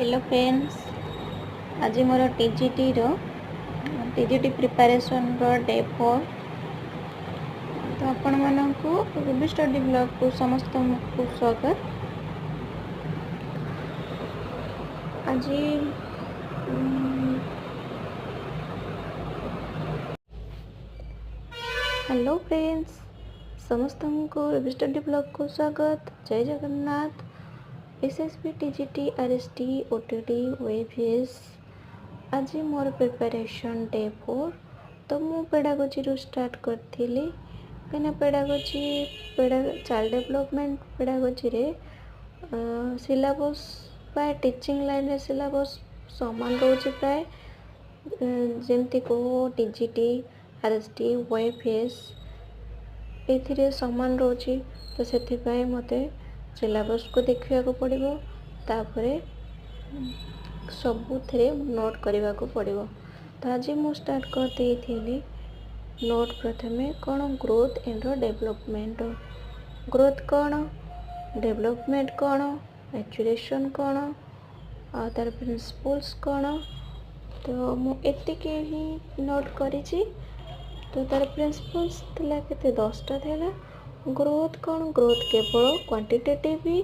Hello friends, आज मोर TGT preparation day 4 तो आपण मानकु रूबी स्टडी ब्लॉग को समस्त को स्वागत। आज हेलो फ्रेंड्स, समस्त को रूबी स्टडी ब्लॉग को स्वागत। जय Jagannath. SSB TGT RST OTT वेबीएस आज मोर प्रिपरेशन डे 4 तो मु पेडागोजी रू स्टार्ट करथिली कहीं पेडागोजी चाइल्ड डेवलपमेंट पेडागोजी रे सिलेबस प्राय टीचिंग लाइन रे सिलेबस समान रोचे प्राय जेमती को टीजीटी आरएसटी वेबीएस एथिरे समान रोचे तो सेथिपाई मते सिलेबस को देखिया को पड़िबो तापरे सबुथिरे नोट करने को पड़िबो। तो आज मु स्टार्ट करते थी नोट प्रथमे कौन ग्रोथ एंड डेवलपमेंट ग्रोथ कौन डेवलपमेंट कौन मैच्योरेशन कौन आ तार प्रिंसिपल्स कौन तो मु एतिके ही नोट करिछि। तो तार प्रिंसिपल्स थिला केते 10टा थिला। ग्रोथ कौन ग्रोथ केवल क्वांटिटेटिव